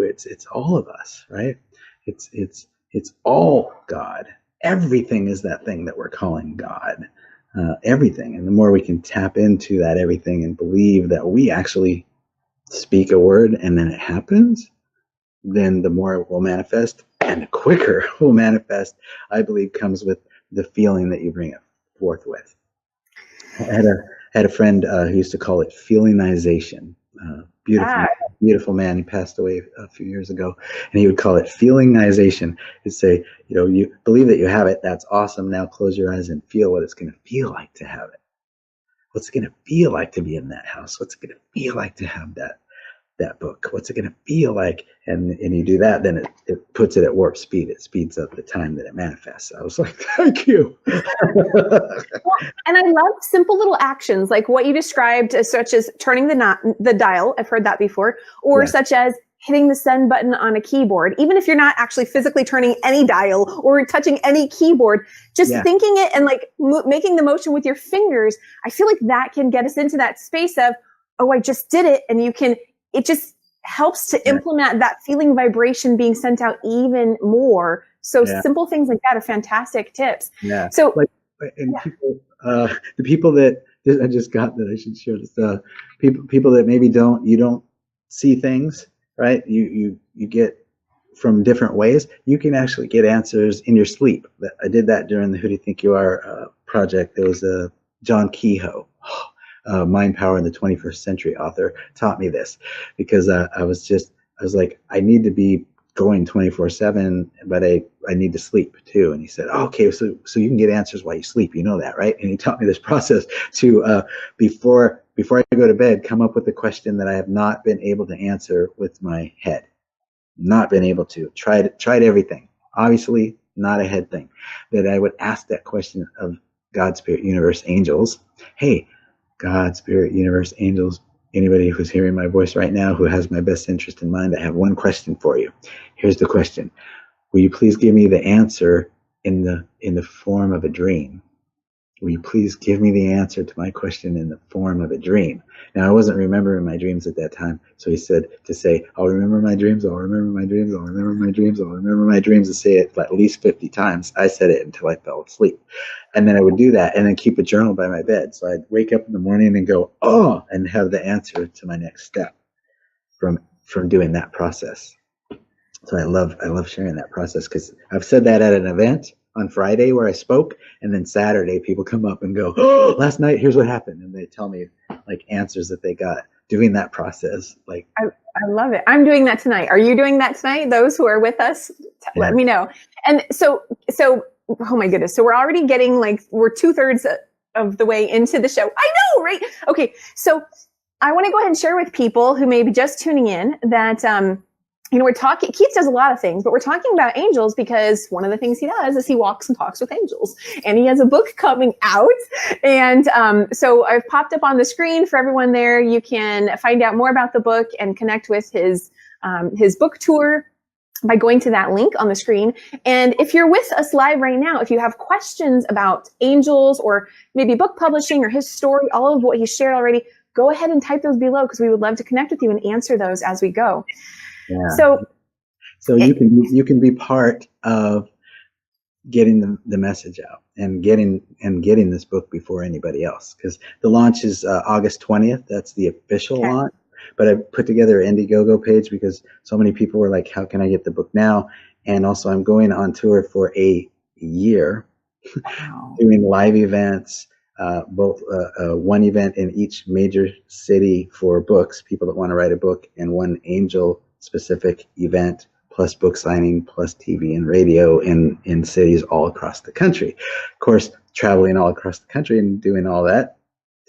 it's all of us, right? It's all God. Everything is that thing that we're calling God. Everything. And the more we can tap into that everything and believe that we actually speak a word and then it happens, then the more it will manifest, and the quicker it will manifest, I believe, comes with the feeling that you bring it forth with. I had a friend who used to call it feelingization. Beautiful man. He passed away a few years ago, and he would call it feelingization. He'd say, you believe that you have it. That's awesome. Now close your eyes and feel what it's going to feel like to have it. What's it going to feel like to be in that house? What's it going to feel like to have that book? What's it going to feel like? And you do that, then it puts it at warp speed. It speeds up the time that it manifests. I was like, thank you. And I love simple little actions like what you described, such as turning the dial. I've heard that before. Or such as hitting the send button on a keyboard. Even if you're not actually physically turning any dial or touching any keyboard, just thinking it and like making the motion with your fingers. I feel like that can get us into that space of, oh, I just did it. And it just helps to implement that feeling vibration being sent out even more. So simple things like that are fantastic tips. Yeah. So people, the people that I just got that I should share this. People that maybe you don't see things, right? You get from different ways. You can actually get answers in your sleep. I did that during the Who Do You Think You Are project. There was a John Kehoe. Mind Power in the 21st Century author taught me this, because I was like, I need to be going 24/7, but I need to sleep too. And he said, oh, okay, so you can get answers while you sleep. You know that, right? And he taught me this process to, before I go to bed, come up with a question that I have not been able to answer with my head. Not been able to. Tried everything. Obviously not a head thing. That I would ask that question of God, Spirit, Universe, Angels. Hey, God, Spirit, Universe, Angels, anybody who's hearing my voice right now who has my best interest in mind, I have one question for you. Here's the question. Will you please give me the answer in the form of a dream? will you please give me the answer to my question in the form of a dream? Now, I wasn't remembering my dreams at that time. So he said to say, I'll remember my dreams, I'll remember my dreams, I'll remember my dreams, I'll remember my dreams, and say it at least 50 times. I said it until I fell asleep. And then I would do that and then keep a journal by my bed. So I'd wake up in the morning and go, oh, and have the answer to my next step from doing that process. So I love sharing that process, because I've said that at an event on Friday where I spoke, and then Saturday people come up and go, oh, last night here's what happened, and they tell me like answers that they got doing that process. Like I love it. I'm doing that tonight. Are you doing that tonight? Those who are with us, let me know. And so oh my goodness, so we're already getting we're 2/3 of the way into the show. I know, right? Okay, so I want to go ahead and share with people who may be just tuning in that we're talking, Keith does a lot of things, but we're talking about angels because one of the things he does is he walks and talks with angels, and he has a book coming out. And so I've popped up on the screen for everyone there. You can find out more about the book and connect with his book tour by going to that link on the screen. And if you're with us live right now, if you have questions about angels or maybe book publishing or his story, all of what he shared already, go ahead and type those below, because we would love to connect with you and answer those as we go. Yeah. So you can be part of getting the message out and getting this book before anybody else, because the launch is August 20th. That's the official launch. But I put together an Indiegogo page because so many people were like, how can I get the book now? And also I'm going on tour for a year. Wow. Doing live events, both one event in each major city for books, people that want to write a book, and one angel specific event, plus book signing, plus TV and radio in cities all across the country. Of course, traveling all across the country and doing all that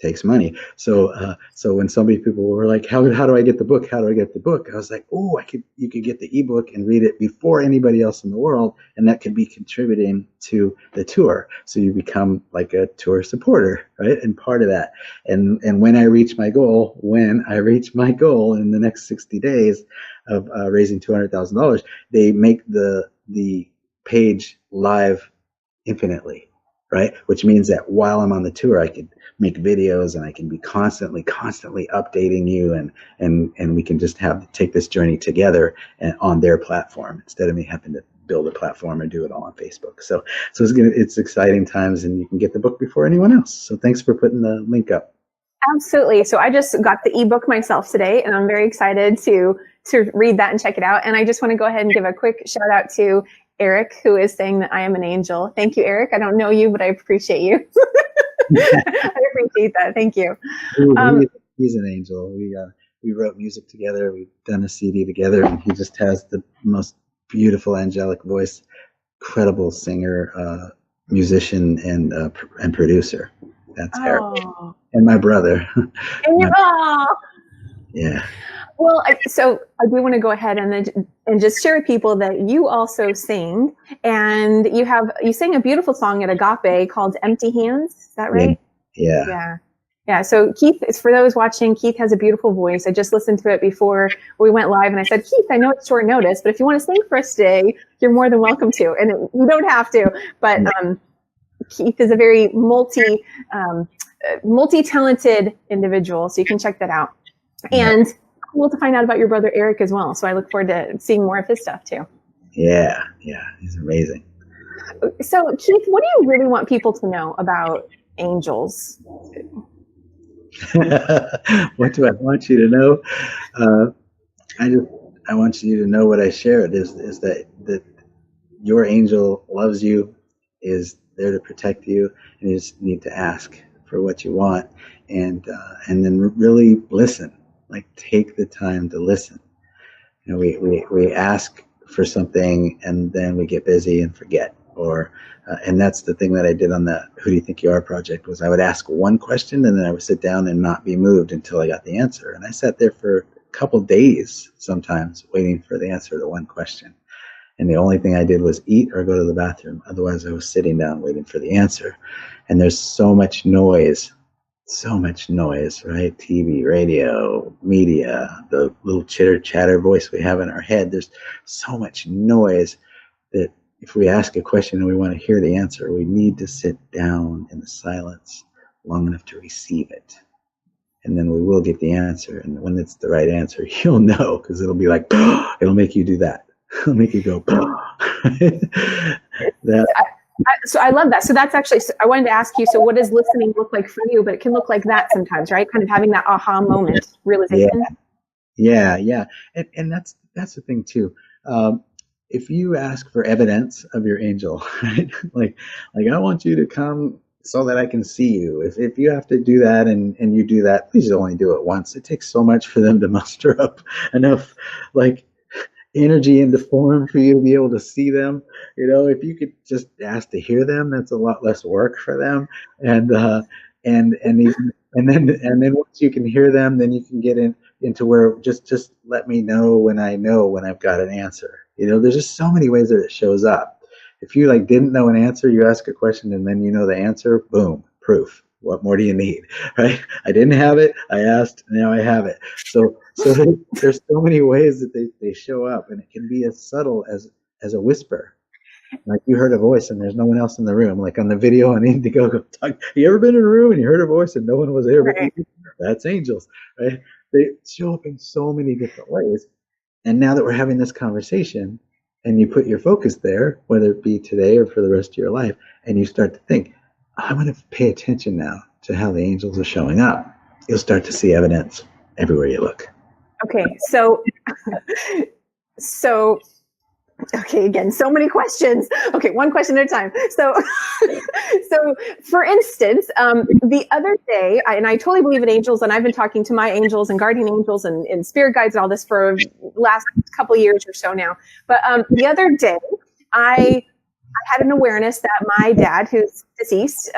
takes money. So when so many people were like, how do I get the book? How do I get the book? I was like, oh, you could get the ebook and read it before anybody else in the world, and that could be contributing to the tour. So you become like a tour supporter, right? And part of that. And when I reach my goal in the next 60 days of raising $200,000, they make the page live infinitely, right? Which means that while I'm on the tour, I could make videos and I can be constantly updating you, and we can just take this journey together and on their platform instead of me having to build a platform and do it all on Facebook. So it's exciting times, and you can get the book before anyone else. So thanks for putting the link up. Absolutely. So I just got the ebook myself today, and I'm very excited to read that and check it out. And I just want to go ahead and give a quick shout out to Eric, who is saying that I am an angel. Thank you, Eric. I don't know you, but I appreciate you. I appreciate that. Thank you. He's an angel. We wrote music together. We've done a CD together, and he just has the most beautiful angelic voice. Incredible singer, musician, and producer. That's Eric. And my brother. Yeah. Well, so I do want to go ahead and just share with people that you also sing, and you sang a beautiful song at Agape called "Empty Hands." Is that right? Yeah. So Keith, for those watching, Keith has a beautiful voice. I just listened to it before we went live, and I said, Keith, I know it's short notice, but if you want to sing for us today, you're more than welcome to. And you don't have to, but Keith is a very multi-talented individual, so you can check that out. And cool to find out about your brother Eric as well. So I look forward to seeing more of his stuff too. Yeah, he's amazing. So Keith, what do you really want people to know about angels? What do I want you to know? I want you to know what I shared is that your angel loves you, is there to protect you, and you just need to ask for what you want, and then really listen. Like, take the time to listen. We ask for something and then we get busy and forget. And that's the thing that I did on the Who Do You Think You Are project, was I would ask one question and then I would sit down and not be moved until I got the answer. And I sat there for a couple days sometimes waiting for the answer to one question. And the only thing I did was eat or go to the bathroom. Otherwise I was sitting down waiting for the answer. And there's so much noise, right? TV, radio, media, the little chitter chatter voice we have in our head. There's so much noise that if we ask a question and we want to hear the answer, we need to sit down in the silence long enough to receive it. And then we will get the answer. And when it's the right answer, you'll know, because it'll be like, it'll make you do that. It'll make you go, So I love that. So that's actually, I wanted to ask you, so what does listening look like for you? But it can look like that sometimes, right? Kind of having that aha moment, realization. Yeah. And that's the thing too. If you ask for evidence of your angel, right? like I want you to come so that I can see you. If you have to do that and you do that, please only do it once. It takes so much for them to muster up enough like energy into form for you to be able to see them. If you could just ask to hear them, that's a lot less work for them. And then once you can hear them, then you can get into where just let me know when I've got an answer. There's just so many ways that it shows up. If you didn't know an answer, you ask a question and then you know the answer, boom, proof. What more do you need, right? I didn't have it, I asked, now I have it. So there's so many ways that they show up, and it can be as subtle as a whisper. Like you heard a voice and there's no one else in the room. Like on the video on Indiegogo, you ever been in a room and you heard a voice and no one was there? Right. That's angels, right? They show up in so many different ways. And now that we're having this conversation and you put your focus there, whether it be today or for the rest of your life, and you start to think, I'm going to pay attention now to how the angels are showing up, you'll start to see evidence everywhere you look. Okay, again, so many questions. Okay, one question at a time. So for instance, the other day, I totally believe in angels, and I've been talking to my angels and guardian angels and spirit guides and all this for the last couple of years or so now. But the other day, I had an awareness that my dad, who's deceased,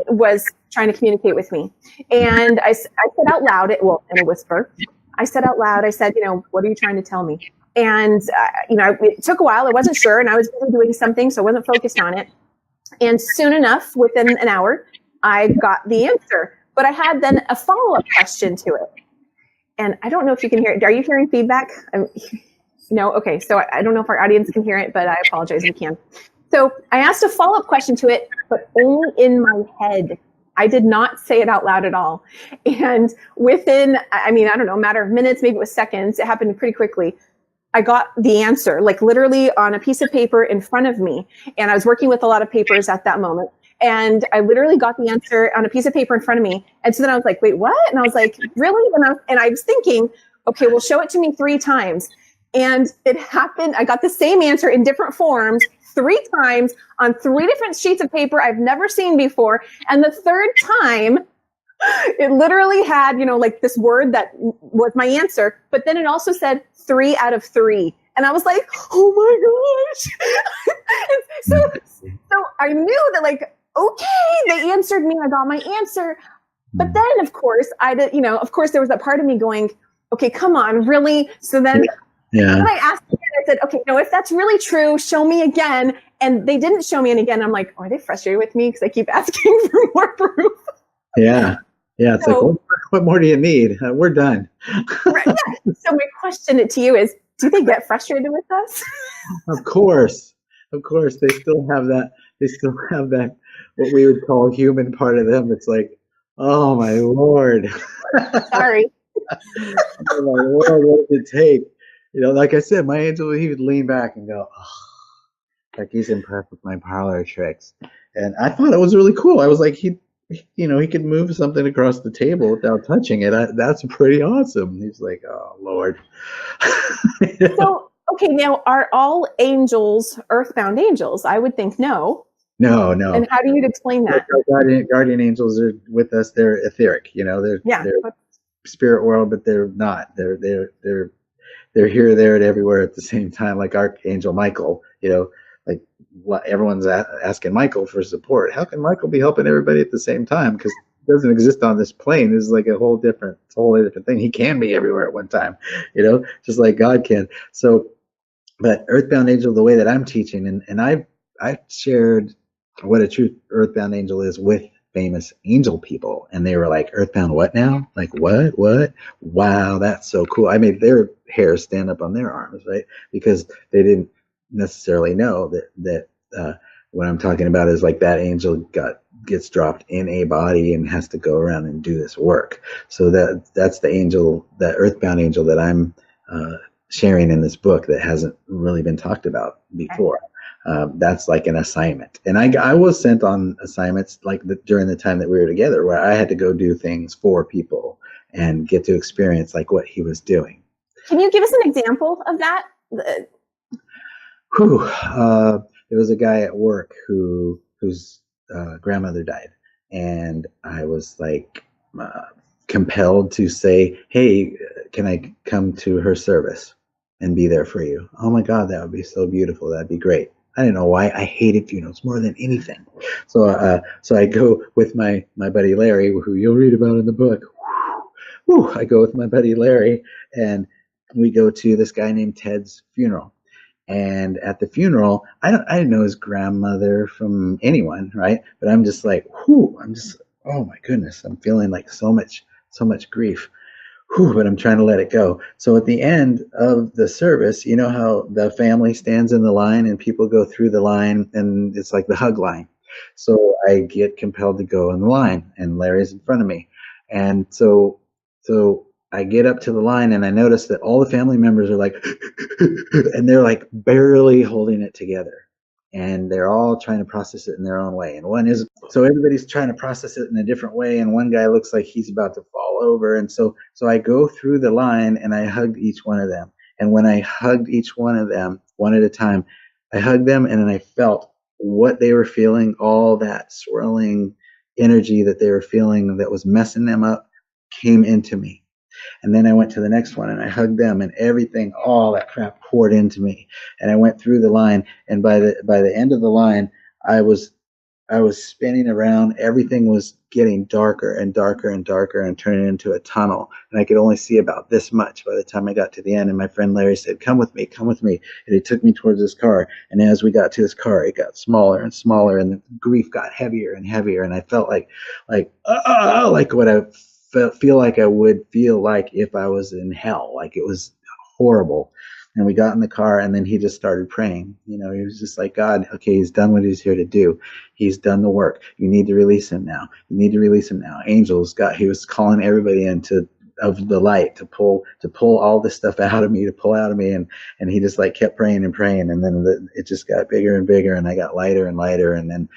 was trying to communicate with me. And I said out loud, in a whisper, I said, what are you trying to tell me? And, it took a while. I wasn't sure, and I was busy doing something, so I wasn't focused on it. And soon enough, within an hour, I got the answer. But I had then a follow-up question to it. And I don't know if you can hear it. Are you hearing feedback? No? Okay, so I don't know if our audience can hear it, but I apologize if you can. So I asked a follow-up question to it, but only in my head. I did not say it out loud at all. And within, I don't know, a matter of minutes, maybe it was seconds, it happened pretty quickly. I got the answer, like literally on a piece of paper in front of me. And I was working with a lot of papers at that moment. And I literally got the answer on a piece of paper in front of me. And so then I was like, wait, what? And I was like, really? And I was thinking, okay, well, show it to me 3 times. And it happened. I got the same answer in different forms 3 times on 3 different sheets of paper I've never seen before. And the third time, it literally had, this word that was my answer, but then it also said 3 out of 3. And I was like, oh my gosh. so I knew that okay, they answered me. I got my answer. But then of course of course there was that part of me going, okay, come on, really? So then when I asked again, I said, okay, no, if that's really true, show me again. And they didn't show me it again. I'm like, are they frustrated with me? Because I keep asking for more proof. Yeah. It's what more do you need? We're done. Right, yeah. So my question to you is, do they get frustrated with us? Of course. They still have that, what we would call human part of them. It's like, oh my Lord. Sorry. Oh my Lord, what did it take? Like I said, my angel, he would lean back and go, oh, like he's impressed with my parlor tricks. And I thought it was really cool. I was like, he could move something across the table without touching it. That's pretty awesome. He's like, oh, Lord. So, okay, now are all angels earthbound angels? I would think no. No. And how do you explain that? Guardian angels are with us. They're etheric. They're spirit world, but they're not. They're here, there, and everywhere at the same time. Like Archangel Michael. Everyone's asking Michael for support. How can Michael be helping everybody at the same time? Because he doesn't exist on this plane. This is like a whole different thing. He can be everywhere at one time, just like God can. So, but earthbound angel, the way that I'm teaching, and I've shared what a true earthbound angel is with famous angel people, and they were like, earthbound what now? Like what? Wow, that's so cool. I made their hairs stand up on their arms, right? Because they didn't necessarily know that what I'm talking about is like that angel gets dropped in a body and has to go around and do this work. So that's the angel, that earthbound angel that I'm sharing in this book that hasn't really been talked about before. That's like an assignment. And I was sent on assignments like during the time that we were together, where I had to go do things for people and get to experience like what he was doing. Can you give us an example of that? There was a guy at work whose grandmother died, and I was like compelled to say, hey, can I come to her service and be there for you? Oh my God, that would be so beautiful. That'd be great. I didn't know why. I hated funerals more than anything. So I go with my buddy Larry, who you'll read about in the book. I go with my buddy Larry, and we go to this guy named Ted's funeral. And at the funeral, I didn't know his grandmother from anyone, right? But I'm just like, oh my goodness, I'm feeling like so much grief. But I'm trying to let it go. So at the end of the service, you know how the family stands in the line and people go through the line, and it's like the hug line. So I get compelled to go in the line, and Larry's in front of me. And so I get up to the line, and I notice that all the family members are like, and they're like barely holding it together. And they're all trying to process it in their own way. And so everybody's trying to process it in a different way. And one guy looks like he's about to fall over. And so I go through the line, and I hugged each one of them. And when I hugged each one of them, one at a time, I hugged them, and then I felt what they were feeling, all that swirling energy that they were feeling that was messing them up came into me. And then I went to the next one, and I hugged them, and everything, all that crap poured into me. And I went through the line, and by the end of the line, I was spinning around. Everything was getting darker and darker and darker and turning into a tunnel. And I could only see about this much by the time I got to the end. And my friend Larry said, come with me. And he took me towards his car. And as we got to his car, it got smaller and smaller, and the grief got heavier and heavier. And I felt like what I feel like I would feel like if I was in hell. Like it was horrible. And we got in the car, and then he just started praying. You know, he was just like, God, okay, he's done what he's here to do. He's done the work. You need to release him now. Angels he was calling everybody of the light to pull all this stuff out of me, and he just like kept praying and praying, and then it just got bigger and bigger, and I got lighter and lighter, and then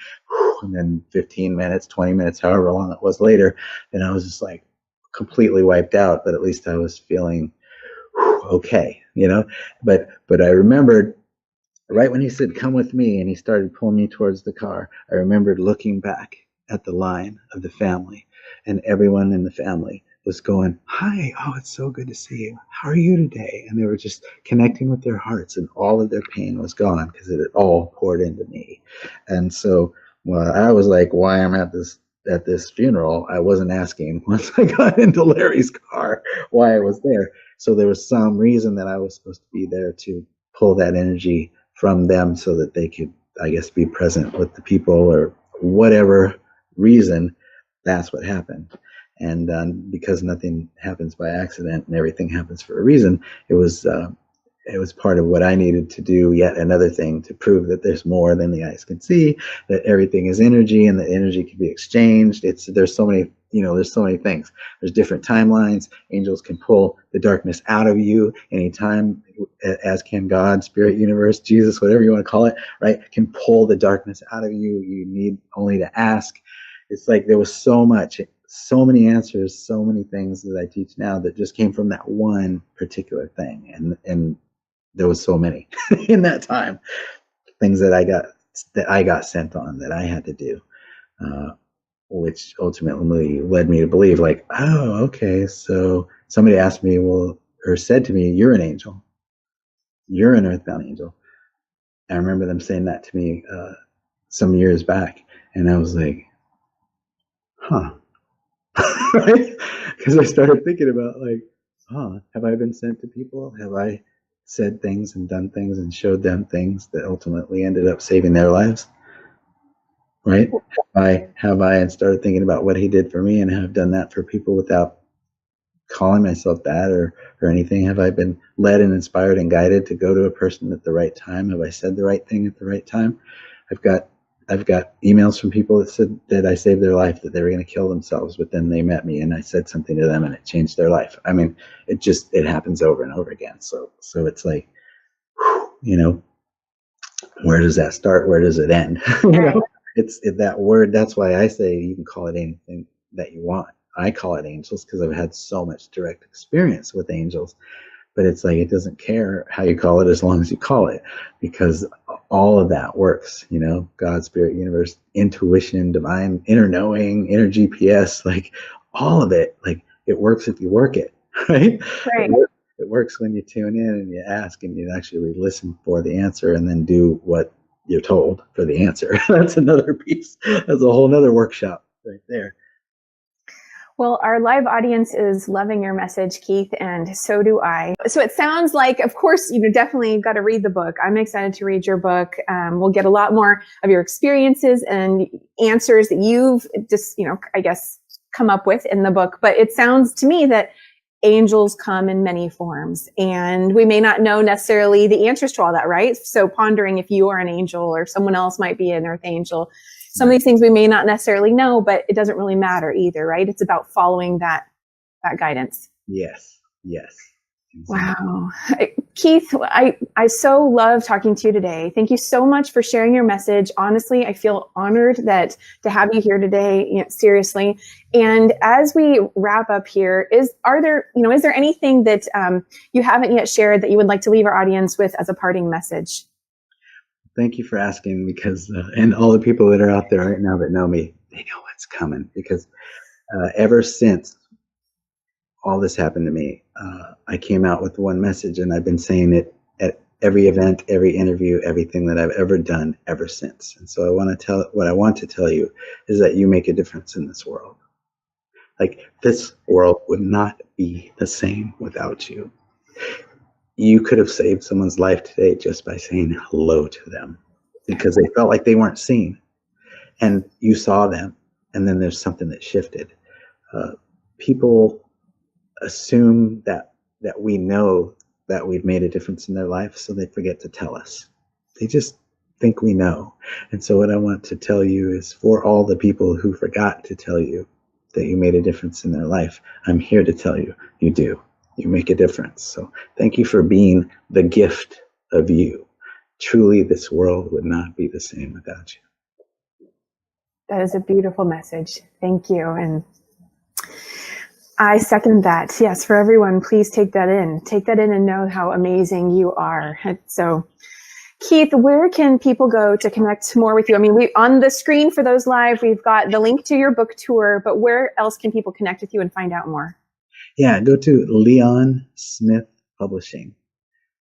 15 minutes, 20 minutes, however long it was later, then I was just like completely wiped out, but at least I was feeling okay, you know. But I remembered right when he said, come with me, and he started pulling me towards the car, I remembered looking back at the line of the family, and everyone in the family was going, hi, oh, it's so good to see you. How are you today? And they were just connecting with their hearts, and all of their pain was gone because it had all poured into me. And so I was like, why I'm at this funeral, I wasn't asking once I got into Larry's car why I was there. So there was some reason that I was supposed to be there to pull that energy from them so that they could, I guess, be present with the people, or whatever reason. That's what happened. And because nothing happens by accident and everything happens for a reason, it was part of what I needed to do, yet another thing to prove that there's more than the eyes can see, that everything is energy, and that energy can be exchanged. There's so many things. There's different timelines. Angels can pull the darkness out of you anytime, as can God, Spirit, Universe, Jesus, whatever you want to call it, right? Can pull the darkness out of you. You need only to ask. It's like there was so many answers, so many things that I teach now that just came from that one particular thing. And there was so many in that time, things that I got sent on, that I had to do, which ultimately led me to believe, like, oh, okay. So somebody asked me, or said to me, you're an angel. You're an earthbound angel. I remember them saying that to me some years back. And I was like, huh. Right? Because I started thinking about, like, have I been sent to people? Have I said things and done things and showed them things that ultimately ended up saving their lives? Right? Have I and started thinking about what he did for me, and have done that for people without calling myself that or anything? Have I been led and inspired and guided to go to a person at the right time? Have I said the right thing at the right time? I've got emails from people that said that I saved their life, that they were going to kill themselves, but then they met me and I said something to them and it changed their life. I mean, it happens over and over again. So it's like, where does that start? Where does it end? It's that word. That's why I say you can call it anything that you want. I call it angels because I've had so much direct experience with angels. But it's like, it doesn't care how you call it as long as you call it, because all of that works, God, spirit, universe, intuition, divine, inner knowing, inner GPS, like all of it, like it works if you work it, right? Right. It works when you tune in and you ask and you actually listen for the answer and then do what you're told for the answer. That's another piece. That's a whole nother workshop right there. Well, our live audience is loving your message, Keith, and so do I. So it sounds like, of course, definitely got to read the book. I'm excited to read your book. We'll get a lot more of your experiences and answers that you've just, I guess, come up with in the book. But it sounds to me that angels come in many forms, and we may not know necessarily the answers to all that, right? So pondering if you are an angel or someone else might be an earth angel. Some of these things we may not necessarily know, but it doesn't really matter either, right? It's about following that guidance. Yes. Wow. Keith, I so love talking to you today. Thank you so much for sharing your message. Honestly, I feel honored to have you here today, seriously. And as we wrap up here, is there anything that you haven't yet shared that you would like to leave our audience with as a parting message? Thank you for asking, because and all the people that are out there right now that know me, they know what's coming, because ever since all this happened to me, I came out with one message, and I've been saying it at every event, every interview, everything that I've ever done ever since. And so what I want to tell you is that you make a difference in this world. Like, this world would not be the same without you. You could have saved someone's life today just by saying hello to them, because they felt like they weren't seen, and you saw them, and then there's something that shifted. People assume that we know that we've made a difference in their life, so they forget to tell us. They just think we know. And so what I want to tell you is, for all the people who forgot to tell you that you made a difference in their life, I'm here to tell you, you do. You make a difference. So thank you for being the gift of you. Truly, this world would not be the same without you. That is a beautiful message. Thank you. And I second that. Yes, for everyone, please take that in. Take that in and know how amazing you are. So, Keith, where can people go to connect more with you? I mean, on the screen for those live, we've got the link to your book tour, but where else can people connect with you and find out more? Yeah, go to Leon Smith Publishing.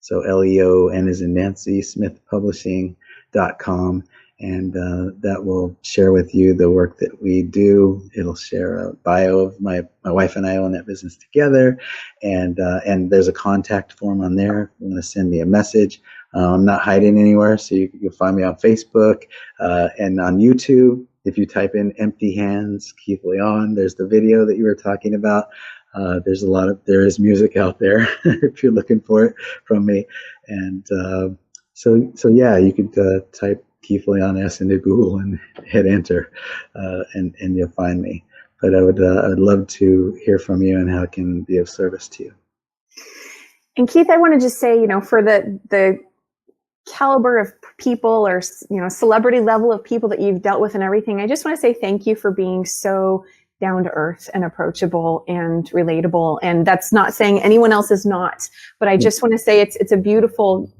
So Leon as in Nancy, Smith Publishing.com. And that will share with you the work that we do. It'll share a bio of my wife and I own that business together. And there's a contact form on there if you want to send me a message. I'm not hiding anywhere, so you'll find me on Facebook and on YouTube. If you type in Empty Hands, Keith Leon, there's the video that you were talking about. There is music out there if you're looking for it from me. And so yeah, you could type Keith Leon S into Google and hit enter, and you'll find me. But I would love to hear from you and how it can be of service to you. And Keith, I want to just say, for the caliber of people, or celebrity level of people that you've dealt with and everything, I just want to say thank you for being so down to earth and approachable and relatable. And that's not saying anyone else is not, but I just want to say it's a beautiful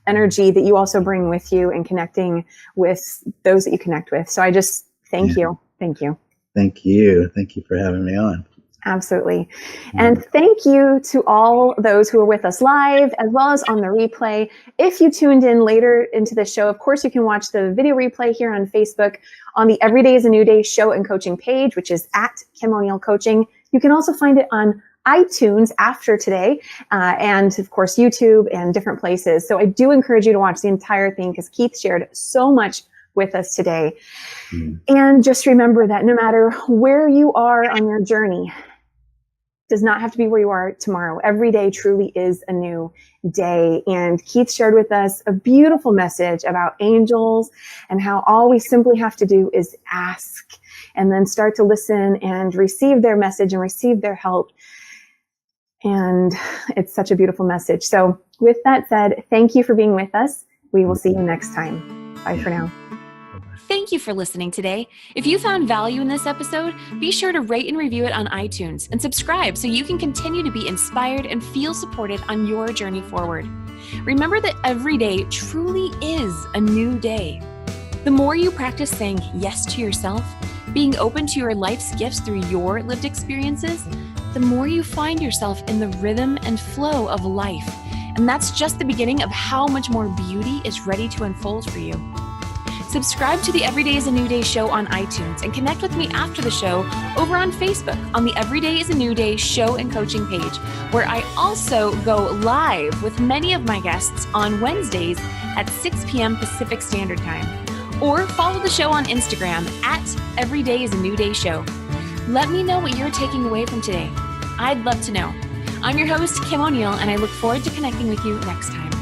energy that you also bring with you and connecting with those that you connect with. So I just thank you. Thank you. Thank you. Thank you for having me on. Absolutely. And thank you to all those who are with us live, as well as on the replay. If you tuned in later into the show, of course, you can watch the video replay here on Facebook on the Every Day is a New Day show and coaching page, which is at Kim O'Neill Coaching. You can also find it on iTunes after today, and of course, YouTube and different places. So I do encourage you to watch the entire thing, because Keith shared so much with us today. And just remember that no matter where you are on your journey, does not have to be where you are tomorrow. Every day truly is a new day. And Keith shared with us a beautiful message about angels and how all we simply have to do is ask and then start to listen and receive their message and receive their help. And it's such a beautiful message. So with that said, thank you for being with us. We will see you next time. Bye for now. Thank you for listening today. If you found value in this episode, be sure to rate and review it on iTunes and subscribe so you can continue to be inspired and feel supported on your journey forward. Remember that every day truly is a new day. The more you practice saying yes to yourself, being open to your life's gifts through your lived experiences, the more you find yourself in the rhythm and flow of life. And that's just the beginning of how much more beauty is ready to unfold for you. Subscribe to the Every Day is a New Day show on iTunes and connect with me after the show over on Facebook on the Every Day is a New Day show and coaching page, where I also go live with many of my guests on Wednesdays at 6 p.m. Pacific Standard Time. Or follow the show on Instagram at Every Day is a New Day show. Let me know what you're taking away from today. I'd love to know. I'm your host, Kim O'Neill, and I look forward to connecting with you next time.